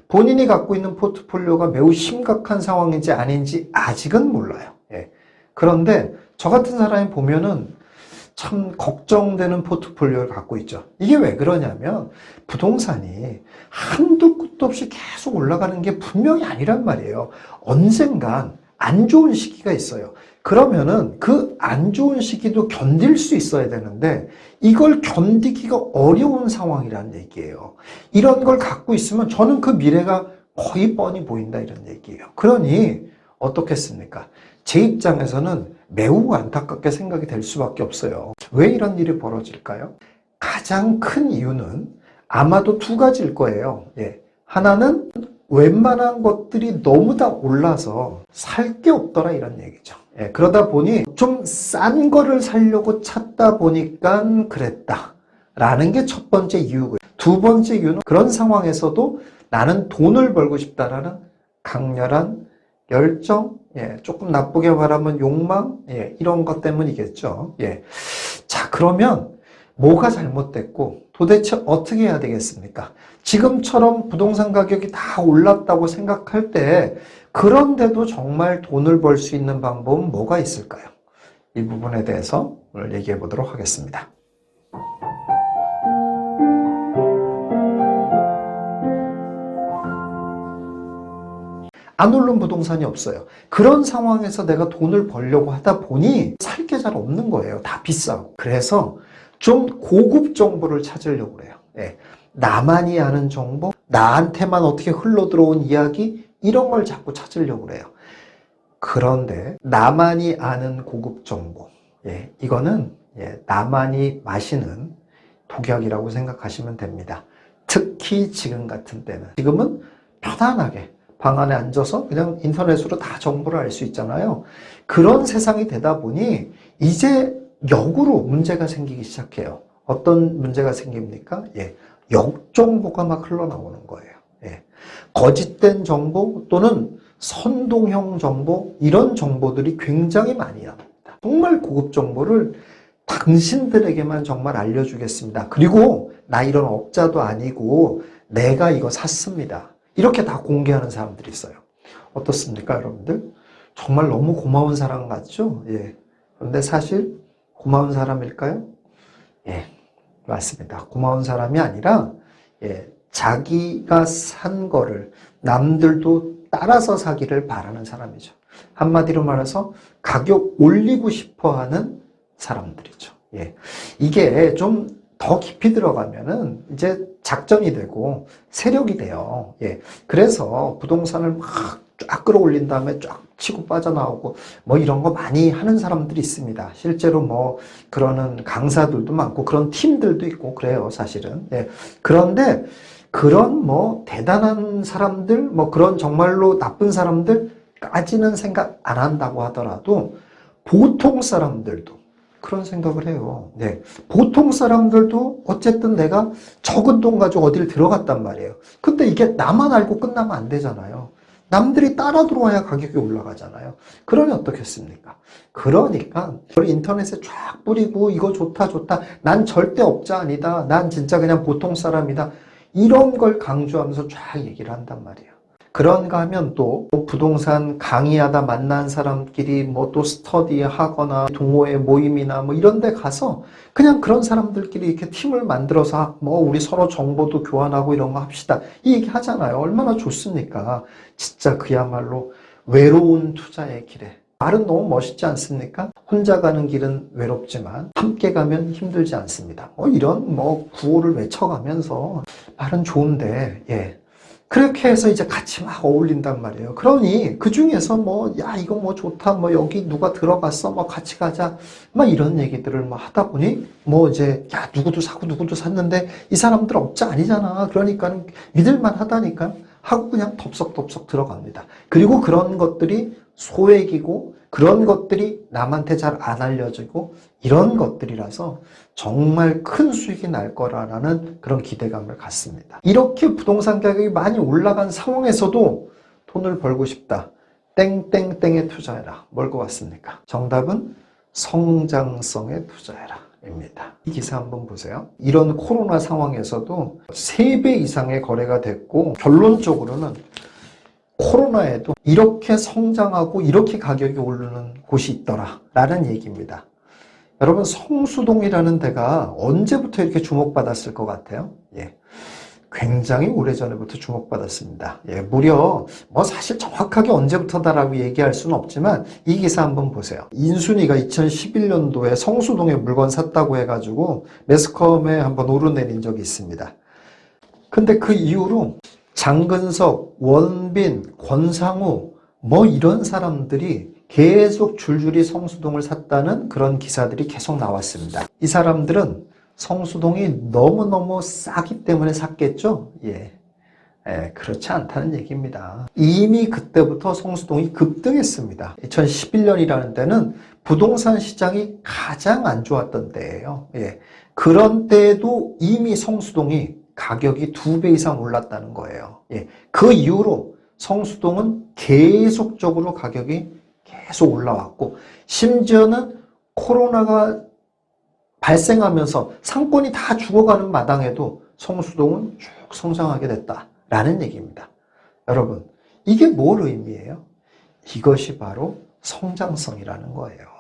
본인이 갖고 있는 포트폴리오가 매우 심각한 상황인지 아닌지 아직은 몰라요. 예. 그런데 저 같은 사람이 보면은 참 걱정되는 포트폴리오를 갖고 있죠. 이게 왜 그러냐면 부동산이 한도 끝도 없이 계속 올라가는 게 분명히 아니란 말이에요. 언젠간 안 좋은 시기가 있어요. 그러면은 그 안 좋은 시기도 견딜 수 있어야 되는데 이걸 견디기가 어려운 상황이라는 얘기예요. 이런 걸 갖고 있으면 저는 그 미래가 거의 뻔히 보인다 이런 얘기예요. 그러니 어떻겠습니까? 제 입장에서는 매우 안타깝게 생각이 될 수밖에 없어요. 왜 이런 일이 벌어질까요? 가장 큰 이유는 아마도 두 가지일 거예요. 예. 하나는 웬만한 것들이 너무 다 올라서 살 게 없더라 이런 얘기죠. 예. 그러다 보니 좀 싼 거를 사려고 찾다 보니까 그랬다 라는 게 첫 번째 이유고요. 두 번째 이유는 그런 상황에서도 나는 돈을 벌고 싶다라는 강렬한 열정, 예, 조금 나쁘게 말하면 욕망, 예, 이런 것 때문이겠죠. 예. 자, 그러면 뭐가 잘못됐고 도대체 어떻게 해야 되겠습니까? 지금처럼 부동산 가격이 다 올랐다고 생각할 때 그런데도 정말 돈을 벌 수 있는 방법은 뭐가 있을까요? 이 부분에 대해서 오늘 얘기해 보도록 하겠습니다. 안 오른 부동산이 없어요. 그런 상황에서 내가 돈을 벌려고 하다 보니 살 게 잘 없는 거예요. 다 비싸고. 그래서 좀 고급 정보를 찾으려고 그래요. 예. 나만이 아는 정보, 나한테만 어떻게 흘러들어온 이야기 이런 걸 자꾸 찾으려고 그래요. 그런데 나만이 아는 고급 정보, 예, 이거는 나만이 마시는 독약이라고 생각하시면 됩니다. 특히 지금 같은 때는. 지금은 편안하게 방 안에 앉아서 그냥 인터넷으로 다 정보를 알 수 있잖아요. 그런 세상이 되다 보니 이제 역으로 문제가 생기기 시작해요. 어떤 문제가 생깁니까? 예, 역정보가 막 흘러나오는 거예요. 예, 거짓된 정보 또는 선동형 정보 이런 정보들이 굉장히 많이 나옵니다. 정말 고급 정보를 당신들에게만 정말 알려주겠습니다. 그리고 나 이런 업자도 아니고 내가 이거 샀습니다. 이렇게 다 공개하는 사람들이 있어요. 어떻습니까, 여러분들? 정말 너무 고마운 사람 같죠? 예. 그런데 사실 고마운 사람일까요? 예, 맞습니다. 고마운 사람이 아니라 자기가 산 거를 남들도 따라서 사기를 바라는 사람이죠. 한마디로 말해서 가격 올리고 싶어 하는 사람들이죠. 예. 이게 좀 더 깊이 들어가면은 이제 작전이 되고 세력이 돼요. 예. 그래서 부동산을 막 쫙 끌어올린 다음에 쫙 치고 빠져나오고 뭐 이런 거 많이 하는 사람들이 있습니다. 실제로 뭐 그러는 강사들도 많고 그런 팀들도 있고 그래요, 사실은. 예. 그런데 그런 뭐 대단한 사람들, 뭐 그런 정말로 나쁜 사람들까지는 생각 안 한다고 하더라도 보통 사람들도 그런 생각을 해요. 네. 보통 사람들도 어쨌든 내가 적은 돈 가지고 어디를 들어갔단 말이에요. 근데 이게 나만 알고 끝나면 안 되잖아요. 남들이 따라 들어와야 가격이 올라가잖아요. 그러면 어떻겠습니까? 그러니까 인터넷에 쫙 뿌리고 이거 좋다 좋다. 난 절대 업자 아니다. 난 진짜 그냥 보통 사람이다. 이런 걸 강조하면서 쫙 얘기를 한단 말이에요. 그런가 하면 또 부동산 강의하다 만난 사람끼리 뭐 또 스터디 하거나 동호회 모임이나 뭐 이런 데 가서 그냥 그런 사람들끼리 이렇게 팀을 만들어서 뭐 우리 서로 정보도 교환하고 이런 거 합시다. 이 얘기 하잖아요. 얼마나 좋습니까? 진짜 그야말로 외로운 투자의 길에. 말은 너무 멋있지 않습니까? 혼자 가는 길은 외롭지만 함께 가면 힘들지 않습니다. 이런 뭐 구호를 외쳐가면서 말은 좋은데, 예. 그렇게 해서 이제 같이 막 어울린단 말이에요. 그러니 그 중에서 뭐, 야, 이거 뭐 좋다. 뭐 여기 누가 들어갔어. 뭐 같이 가자. 막 이런 얘기들을 뭐 하다 보니 뭐 이제, 야, 누구도 사고 누구도 샀는데 이 사람들 업자 아니잖아. 그러니까 믿을만 하다니까 하고 그냥 덥석덥석 들어갑니다. 그리고 그런 것들이 소액이고 그런 것들이 남한테 잘 안 알려지고 이런 것들이라서 정말 큰 수익이 날 거라는 그런 기대감을 갖습니다. 이렇게 부동산 가격이 많이 올라간 상황에서도 돈을 벌고 싶다. 땡땡땡에 투자해라. 뭘 것 같습니까? 정답은 성장성에 투자해라. 입니다. 이 기사 한번 보세요. 이런 코로나 상황에서도 3배 이상의 거래가 됐고 결론적으로는 코로나에도 이렇게 성장하고 이렇게 가격이 오르는 곳이 있더라 라는 얘기입니다. 여러분 성수동이라는 데가 언제부터 이렇게 주목받았을 것 같아요? 예. 굉장히 오래전에부터 주목받았습니다. 예, 무려 사실 정확하게 언제부터다라고 얘기할 수는 없지만 이 기사 한번 보세요. 인순이가 2011년도에 성수동에 물건 샀다고 해가지고 매스컴에 한번 오르내린 적이 있습니다. 근데 그 이후로 장근석, 원빈, 권상우 이런 사람들이 계속 줄줄이 성수동을 샀다는 그런 기사들이 계속 나왔습니다. 이 사람들은 성수동이 너무너무 싸기 때문에 샀겠죠? 예. 그렇지 않다는 얘기입니다. 이미 그때부터 성수동이 급등했습니다. 2011년이라는 때는 부동산 시장이 가장 안 좋았던 때예요. 예. 그런 때에도 이미 성수동이 가격이 2배 이상 올랐다는 거예요. 예. 그 이후로 성수동은 계속적으로 가격이 계속 올라왔고 심지어는 코로나가 발생하면서 상권이 다 죽어가는 마당에도 성수동은 쭉 성장하게 됐다라는 얘기입니다. 여러분, 이게 뭘 의미해요? 이것이 바로 성장성이라는 거예요.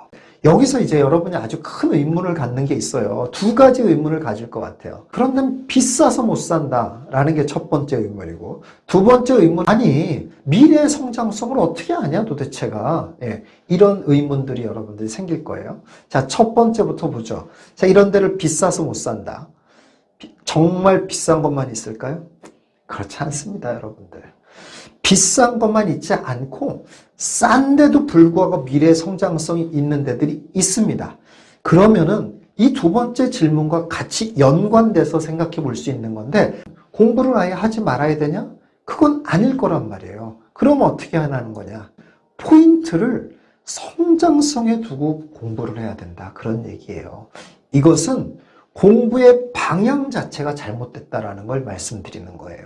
여기서 이제 여러분이 아주 큰 의문을 갖는 게 있어요. 2가지 의문을 가질 것 같아요. 그런데 비싸서 못 산다라는 게 첫 번째 의문이고, 2번째 의문, 아니 미래의 성장성을 어떻게 아냐 도대체가. 예, 이런 의문들이 여러분들이 생길 거예요. 자, 첫 번째부터 보죠. 자, 이런 데를 비싸서 못 산다. 정말 비싼 것만 있을까요? 그렇지 않습니다, 여러분들. 비싼 것만 있지 않고 싼데도 불구하고 미래의 성장성이 있는 데들이 있습니다. 그러면은 이 2번째 질문과 같이 연관돼서 생각해 볼 수 있는 건데, 공부를 아예 하지 말아야 되냐? 그건 아닐 거란 말이에요. 그럼 어떻게 하는 거냐? 포인트를 성장성에 두고 공부를 해야 된다, 그런 얘기예요. 이것은 공부의 방향 자체가 잘못됐다라는 걸 말씀드리는 거예요.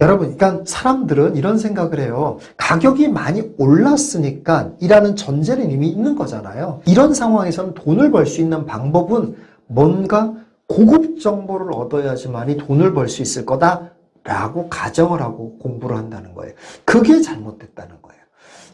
여러분, 그러니까 사람들은 이런 생각을 해요. 가격이 많이 올랐으니까 이라는 전제는 이미 있는 거잖아요. 이런 상황에서는 돈을 벌 수 있는 방법은 뭔가 고급 정보를 얻어야지만이 돈을 벌 수 있을 거다라고 가정을 하고 공부를 한다는 거예요. 그게 잘못됐다는 거예요.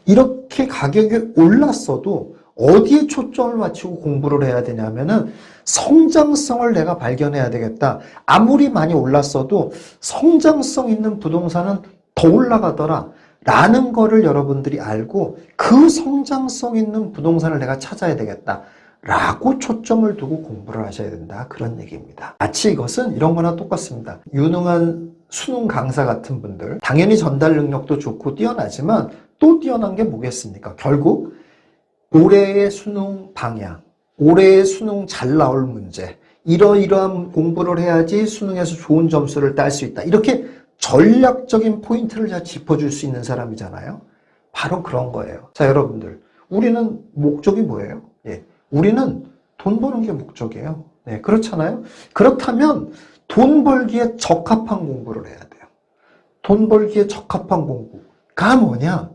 이렇게 가격이 올랐어도 어디에 초점을 맞추고 공부를 해야 되냐면은 성장성을 내가 발견해야 되겠다. 아무리 많이 올랐어도 성장성 있는 부동산은 더 올라가더라 라는 거를 여러분들이 알고 그 성장성 있는 부동산을 내가 찾아야 되겠다 라고 초점을 두고 공부를 하셔야 된다, 그런 얘기입니다. 마치 이것은 이런 거나 똑같습니다. 유능한 수능 강사 같은 분들, 당연히 전달 능력도 좋고 뛰어나지만 또 뛰어난 게 뭐겠습니까? 결국 올해의 수능 방향, 올해의 수능 잘 나올 문제, 이러이러한 공부를 해야지 수능에서 좋은 점수를 딸 수 있다, 이렇게 전략적인 포인트를 잘 짚어줄 수 있는 사람이잖아요. 바로 그런 거예요. 자, 여러분들, 우리는 목적이 뭐예요? 예, 우리는 돈 버는 게 목적이에요. 네, 그렇잖아요. 그렇다면 돈 벌기에 적합한 공부를 해야 돼요. 돈 벌기에 적합한 공부가 뭐냐?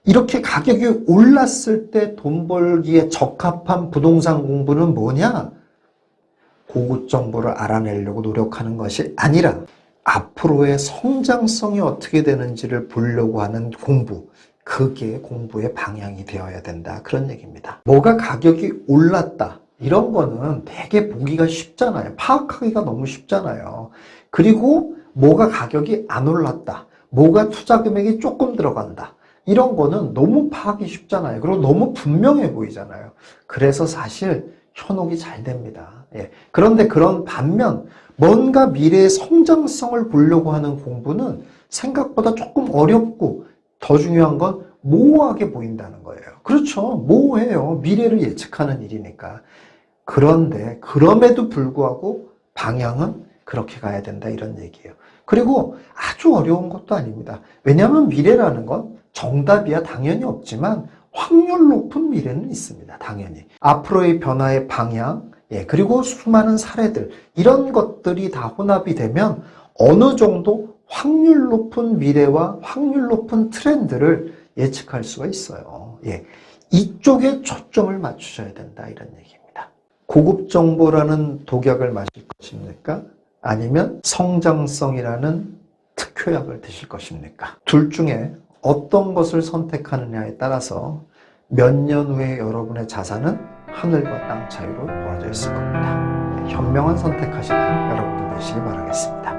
이렇게 가격이 올랐을 때 돈 벌기에 적합한 부동산 공부는 뭐냐? 고급 정보를 알아내려고 노력하는 것이 아니라 앞으로의 성장성이 어떻게 되는지를 보려고 하는 공부, 그게 공부의 방향이 되어야 된다, 그런 얘기입니다. 뭐가 가격이 올랐다, 이런 거는 되게 보기가 쉽잖아요. 파악하기가 너무 쉽잖아요. 그리고 뭐가 가격이 안 올랐다, 뭐가 투자 금액이 조금 들어간다, 이런 거는 너무 파악이 쉽잖아요. 그리고 너무 분명해 보이잖아요. 그래서 사실 현혹이 잘 됩니다. 예. 그런데 그런 반면 뭔가 미래의 성장성을 보려고 하는 공부는 생각보다 조금 어렵고 더 중요한 건 모호하게 보인다는 거예요. 그렇죠. 모호해요. 미래를 예측하는 일이니까. 그런데 그럼에도 불구하고 방향은 그렇게 가야 된다, 이런 얘기예요. 그리고 아주 어려운 것도 아닙니다. 왜냐하면 미래라는 건 정답이야 당연히 없지만 확률 높은 미래는 있습니다. 당연히. 앞으로의 변화의 방향, 예, 그리고 수많은 사례들, 이런 것들이 다 혼합이 되면 어느 정도 확률 높은 미래와 확률 높은 트렌드를 예측할 수가 있어요. 예, 이쪽에 초점을 맞추셔야 된다, 이런 얘기입니다. 고급 정보라는 독약을 마실 것입니까? 아니면 성장성이라는 특효약을 드실 것입니까? 둘 중에 어떤 것을 선택하느냐에 따라서 몇 년 후에 여러분의 자산은 하늘과 땅 차이로 벌어져 있을 겁니다. 현명한 선택하시는 여러분들 되시기 바라겠습니다.